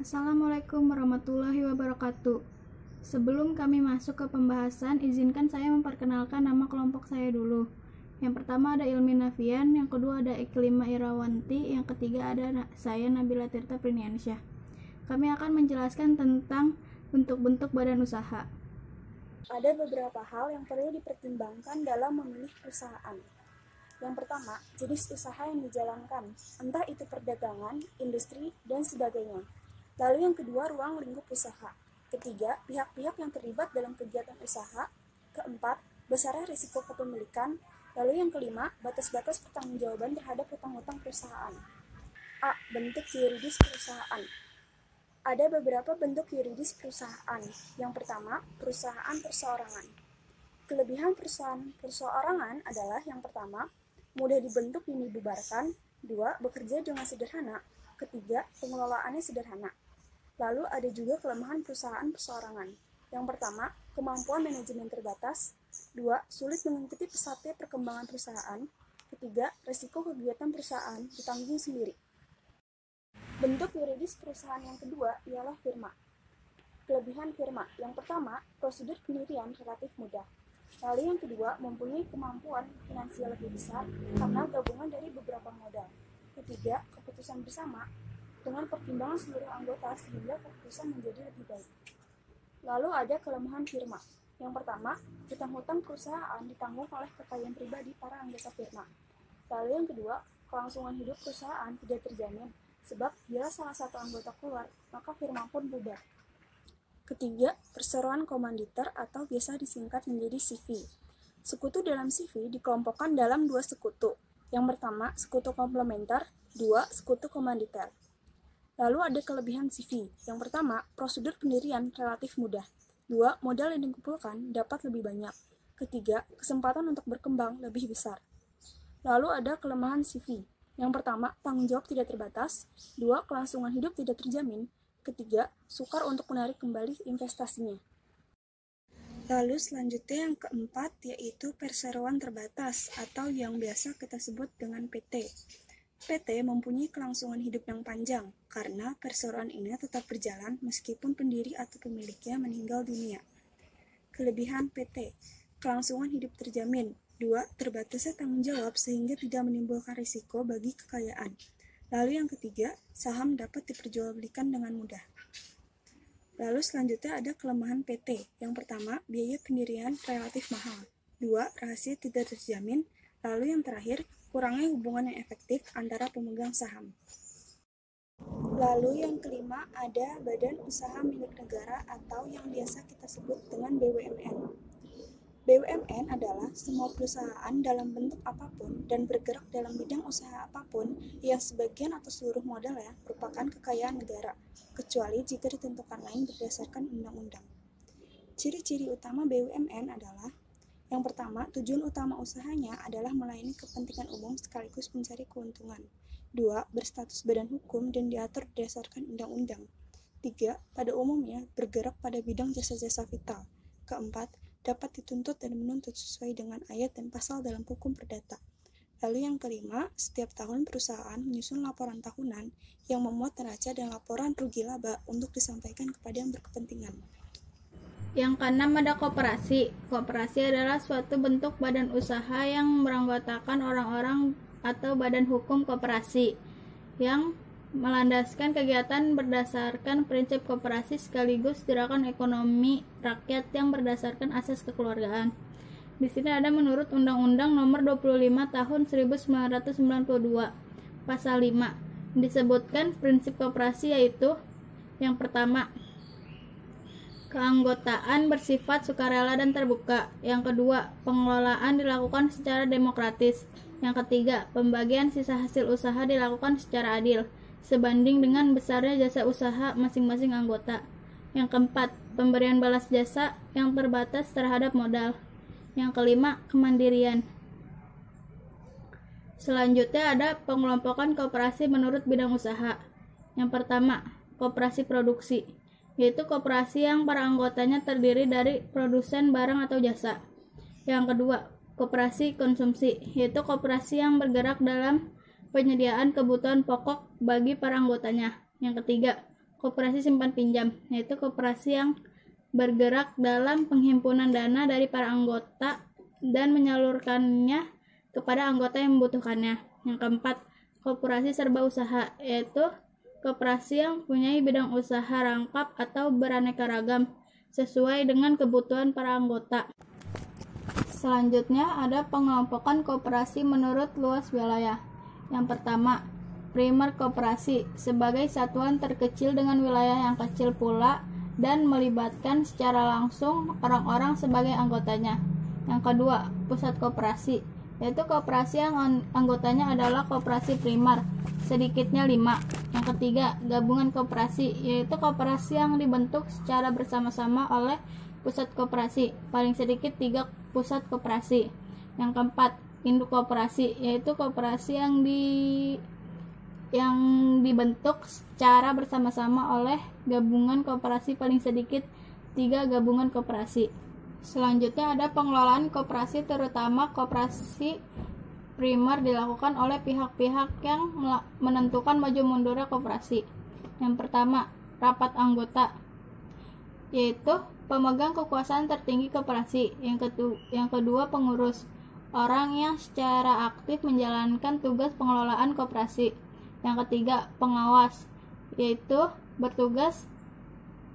Assalamualaikum warahmatullahi wabarakatuh. Sebelum kami masuk ke pembahasan, izinkan saya memperkenalkan nama kelompok saya dulu. Yang pertama ada Ilmi Nafian, yang kedua ada Iklima Irawanti, yang ketiga ada saya Nabila Tirta Priniansyah. Kami akan menjelaskan tentang bentuk-bentuk badan usaha. Ada beberapa hal yang perlu dipertimbangkan dalam memilih perusahaan. Yang pertama, jenis usaha yang dijalankan, entah itu perdagangan, industri, dan sebagainya. Lalu yang kedua, ruang lingkup usaha. Ketiga, pihak-pihak yang terlibat dalam kegiatan usaha. Keempat, besarnya risiko kepemilikan. Lalu yang kelima, batas-batas pertanggungjawaban terhadap hutang-hutang perusahaan. A. Bentuk yuridis perusahaan. Ada beberapa bentuk yuridis perusahaan. Yang pertama, perusahaan perseorangan. Kelebihan perusahaan perseorangan adalah yang pertama, mudah dibentuk dan dibubarkan. Dua, bekerja dengan sederhana. Ketiga, pengelolaannya sederhana. Lalu ada juga kelemahan perusahaan perseorangan. Yang pertama, kemampuan manajemen terbatas. Dua, sulit mengikuti pesatnya perkembangan perusahaan. Ketiga, resiko kegiatan perusahaan ditanggung sendiri. Bentuk yuridis perusahaan yang kedua ialah firma. Kelebihan firma. Yang pertama, prosedur pendirian relatif mudah. Lalu yang kedua, mempunyai kemampuan finansial lebih besar karena gabungan dari beberapa modal. Ketiga, keputusan bersama dengan pertimbangan seluruh anggota sehingga keputusan menjadi lebih baik. Lalu ada kelemahan firma. Yang pertama, hutang-hutang perusahaan ditanggung oleh kekayaan pribadi para anggota firma. Lalu yang kedua, kelangsungan hidup perusahaan tidak terjamin sebab bila salah satu anggota keluar, maka firma pun bubar. Ketiga, perseroan komanditer atau biasa disingkat menjadi CV. Sekutu dalam CV dikelompokkan dalam dua sekutu. Yang pertama, sekutu komplementer. Dua, sekutu komanditer. Lalu ada kelebihan CV. Yang pertama, prosedur pendirian relatif mudah. Dua, modal yang dikumpulkan dapat lebih banyak. Ketiga, kesempatan untuk berkembang lebih besar. Lalu ada kelemahan CV. Yang pertama, tanggung jawab tidak terbatas. Dua, kelangsungan hidup tidak terjamin. Ketiga, sukar untuk menarik kembali investasinya. Lalu selanjutnya yang keempat yaitu perseroan terbatas atau yang biasa kita sebut dengan PT. PT mempunyai kelangsungan hidup yang panjang karena perseroan ini tetap berjalan meskipun pendiri atau pemiliknya meninggal dunia. Kelebihan PT, kelangsungan hidup terjamin. Dua, terbatasnya tanggung jawab sehingga tidak menimbulkan risiko bagi kekayaan. Lalu yang ketiga, saham dapat diperjualbelikan dengan mudah. Lalu selanjutnya ada kelemahan PT. Yang pertama, biaya pendirian relatif mahal. Dua, rahasia tidak terjamin. Lalu yang terakhir, kurangnya hubungan yang efektif antara pemegang saham. Lalu yang kelima ada badan usaha milik negara atau yang biasa kita sebut dengan BUMN. BUMN adalah semua perusahaan dalam bentuk apapun dan bergerak dalam bidang usaha apapun yang sebagian atau seluruh modalnya merupakan kekayaan negara, kecuali jika ditentukan lain berdasarkan undang-undang. Ciri-ciri utama BUMN adalah yang pertama, tujuan utama usahanya adalah melayani kepentingan umum sekaligus mencari keuntungan. Dua, berstatus badan hukum dan diatur berdasarkan undang-undang. Tiga, pada umumnya bergerak pada bidang jasa-jasa vital. Keempat, dapat dituntut dan menuntut sesuai dengan ayat dan pasal dalam hukum perdata. Lalu yang kelima, setiap tahun perusahaan menyusun laporan tahunan yang memuat neraca dan laporan rugi laba untuk disampaikan kepada yang berkepentingan. Yang keenam ada koperasi. Koperasi adalah suatu bentuk badan usaha yang beranggotakan orang-orang atau badan hukum koperasi yang melandaskan kegiatan berdasarkan prinsip koperasi sekaligus gerakan ekonomi rakyat yang berdasarkan asas kekeluargaan. Di sini ada menurut Undang-Undang Nomor 25 Tahun 1992, Pasal 5, disebutkan prinsip koperasi yaitu yang pertama, keanggotaan bersifat sukarela dan terbuka. Yang kedua, pengelolaan dilakukan secara demokratis. Yang ketiga, pembagian sisa hasil usaha dilakukan secara adil sebanding dengan besarnya jasa usaha masing-masing anggota. Yang keempat, pemberian balas jasa yang terbatas terhadap modal. Yang kelima, kemandirian. Selanjutnya ada pengelompokan koperasi menurut bidang usaha. Yang pertama, koperasi produksi, yaitu koperasi yang para anggotanya terdiri dari produsen barang atau jasa. Yang kedua, koperasi konsumsi, yaitu koperasi yang bergerak dalam penyediaan kebutuhan pokok bagi para anggotanya. Yang ketiga, koperasi simpan pinjam, yaitu koperasi yang bergerak dalam penghimpunan dana dari para anggota dan menyalurkannya kepada anggota yang membutuhkannya. Yang keempat, koperasi serba usaha, yaitu koperasi yang mempunyai bidang usaha rangkap atau beraneka ragam sesuai dengan kebutuhan para anggota. Selanjutnya ada pengelompokan koperasi menurut luas wilayah. Yang pertama, primer koperasi sebagai satuan terkecil dengan wilayah yang kecil pula dan melibatkan secara langsung orang-orang sebagai anggotanya. Yang kedua, pusat koperasi, yaitu koperasi yang anggotanya adalah koperasi primer, sedikitnya 5. Yang ketiga, gabungan koperasi, yaitu koperasi yang dibentuk secara bersama-sama oleh pusat koperasi, paling sedikit 3 pusat koperasi. Yang keempat, induk koperasi, yaitu koperasi yang dibentuk secara bersama-sama oleh gabungan koperasi, paling sedikit 3 gabungan koperasi. Selanjutnya ada pengelolaan koperasi, terutama koperasi primer dilakukan oleh pihak-pihak yang menentukan maju mundurnya koperasi. Yang pertama, rapat anggota, yaitu pemegang kekuasaan tertinggi koperasi. Yang kedua, pengurus, orang yang secara aktif menjalankan tugas pengelolaan koperasi. Yang ketiga, pengawas, yaitu bertugas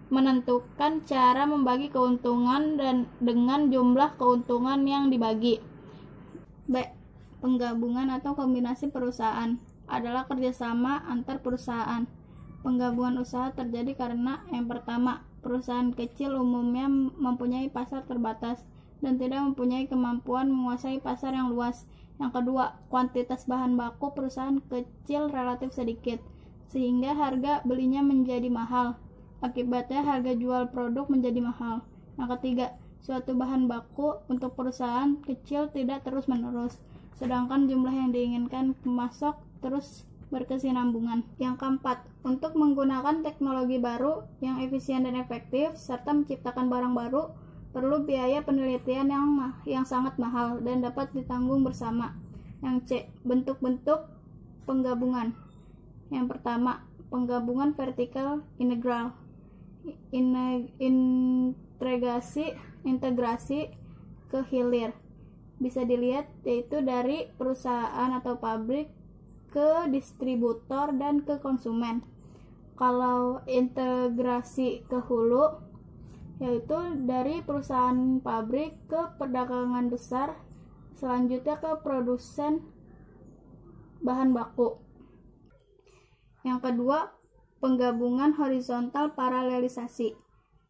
menentukan cara membagi keuntungan dan dengan jumlah keuntungan yang dibagi. B. Penggabungan atau kombinasi perusahaan adalah kerjasama antar perusahaan. Penggabungan usaha terjadi karena yang pertama, perusahaan kecil umumnya mempunyai pasar terbatas dan tidak mempunyai kemampuan menguasai pasar yang luas. Yang kedua, kuantitas bahan baku perusahaan kecil relatif sedikit, sehingga harga belinya menjadi mahal. Akibatnya harga jual produk menjadi mahal. Yang ketiga, suatu bahan baku untuk perusahaan kecil tidak terus-menerus, sedangkan jumlah yang diinginkan pemasok terus berkesinambungan. Yang keempat, untuk menggunakan teknologi baru yang efisien dan efektif serta menciptakan barang baru, perlu biaya penelitian yang sangat mahal dan dapat ditanggung bersama. Yang C, bentuk-bentuk penggabungan. Yang pertama, penggabungan vertikal integral, integrasi ke hilir. Bisa dilihat yaitu dari perusahaan atau pabrik ke distributor dan ke konsumen. Kalau integrasi ke hulu, yaitu dari perusahaan pabrik ke perdagangan besar, selanjutnya ke produsen bahan baku. Yang kedua, penggabungan horizontal paralelisasi.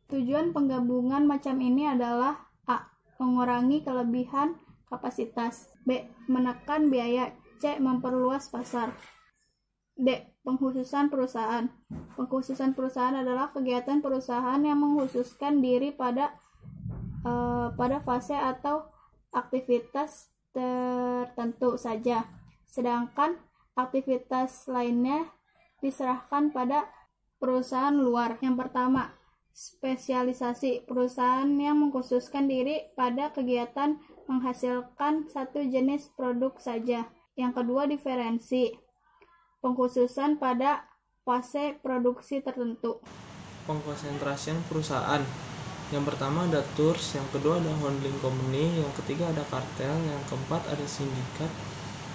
Tujuan penggabungan macam ini adalah A. Mengurangi kelebihan kapasitas, B. Menekan biaya, C. Memperluas pasar. D. Pengkhususan perusahaan. Pengkhususan perusahaan adalah kegiatan perusahaan yang mengkhususkan diri pada fase atau aktivitas tertentu saja, sedangkan aktivitas lainnya diserahkan pada perusahaan luar. Yang pertama, spesialisasi, perusahaan yang mengkhususkan diri pada kegiatan menghasilkan satu jenis produk saja. Yang kedua, diferensi, pengkhususan pada fase produksi tertentu. Pengkonsentrasian perusahaan. Yang pertama ada tours, yang kedua ada holding company, yang ketiga ada kartel, yang keempat ada sindikat,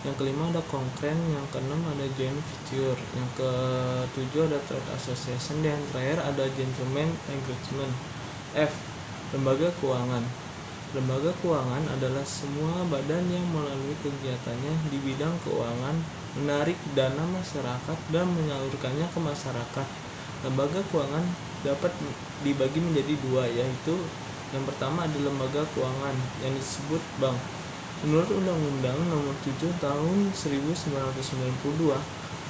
yang kelima ada konkren, yang keenam ada joint venture, yang ketujuh ada trade association, dan yang terakhir ada gentleman agreement. F. Lembaga keuangan. Lembaga keuangan adalah semua badan yang melalui kegiatannya di bidang keuangan menarik dana masyarakat dan menyalurkannya ke masyarakat. Lembaga keuangan dapat dibagi menjadi dua, yaitu yang pertama ada lembaga keuangan yang disebut bank. Menurut Undang-Undang Nomor 7 Tahun 1992,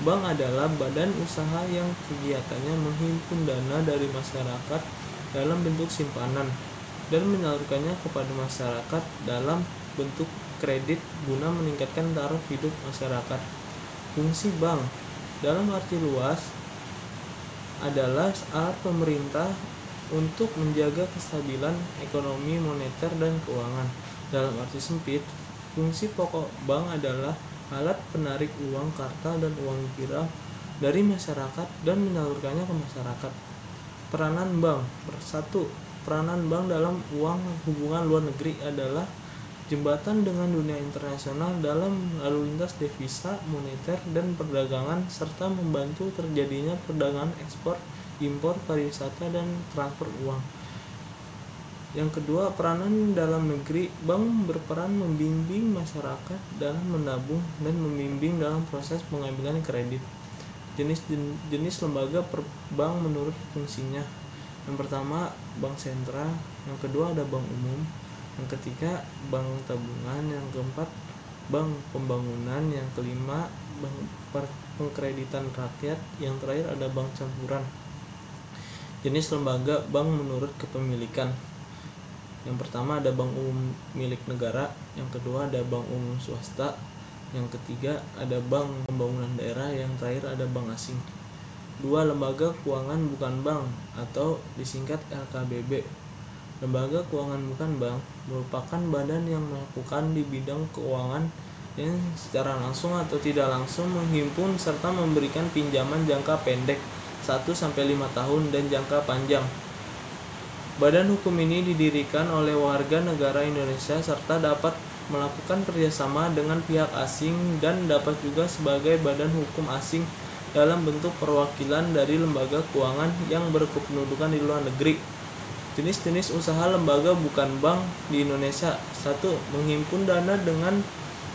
bank adalah badan usaha yang kegiatannya menghimpun dana dari masyarakat dalam bentuk simpanan dan menyalurkannya kepada masyarakat dalam bentuk kredit guna meningkatkan taraf hidup masyarakat. Fungsi bank dalam arti luas adalah alat pemerintah untuk menjaga kestabilan ekonomi moneter dan keuangan. Dalam arti sempit, fungsi pokok bank adalah alat penarik uang kartal dan uang kira dari masyarakat dan menyalurkannya ke masyarakat. Peranan bank. 1. Peranan bank dalam hubungan luar negeri adalah jembatan dengan dunia internasional dalam lalu lintas devisa, moneter, dan perdagangan, serta membantu terjadinya perdagangan ekspor, impor, pariwisata, dan transfer uang. Yang kedua, peranan dalam negeri. Bank berperan membimbing masyarakat dalam menabung dan membimbing dalam proses pengambilan kredit. Jenis lembaga bank menurut fungsinya. Yang pertama, bank sentral. Yang kedua ada bank umum. Yang ketiga, bank tabungan. Yang keempat, bank pembangunan. Yang kelima, bank pengkreditan rakyat. Yang terakhir ada bank campuran. Jenis lembaga bank menurut kepemilikan. Yang pertama ada bank umum milik negara. Yang kedua ada bank umum swasta. Yang ketiga ada bank pembangunan daerah. Yang terakhir ada bank asing. 2. Lembaga keuangan bukan bank atau disingkat LKBB. Lembaga keuangan bukan bank merupakan badan yang melakukan di bidang keuangan yang secara langsung atau tidak langsung menghimpun serta memberikan pinjaman jangka pendek 1-5 tahun dan jangka panjang. Badan hukum ini didirikan oleh warga negara Indonesia serta dapat melakukan kerjasama dengan pihak asing dan dapat juga sebagai badan hukum asing dalam bentuk perwakilan dari lembaga keuangan yang berkependudukan di luar negeri. Jenis-jenis usaha lembaga bukan bank di Indonesia. 1. Menghimpun dana dengan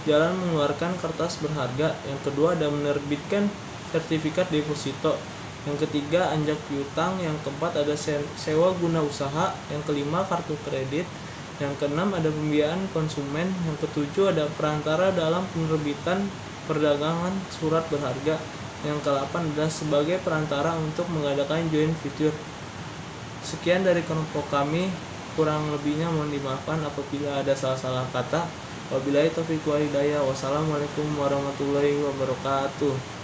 jalan mengeluarkan kertas berharga. Yang kedua ada menerbitkan sertifikat deposito. Yang ketiga anjak piutang. Yang keempat ada sewa guna usaha. Yang kelima kartu kredit. Yang keenam ada pembiayaan konsumen. Yang ketujuh ada perantara dalam penerbitan perdagangan surat berharga. Yang ke-8 adalah sebagai perantara untuk mengadakan joint venture. Sekian dari kelompok kami, kurang lebihnya mohon dimaafkan apabila ada salah-salah kata. Wabillahi taufiq wal hidayah. Wassalamualaikum warahmatullahi wabarakatuh.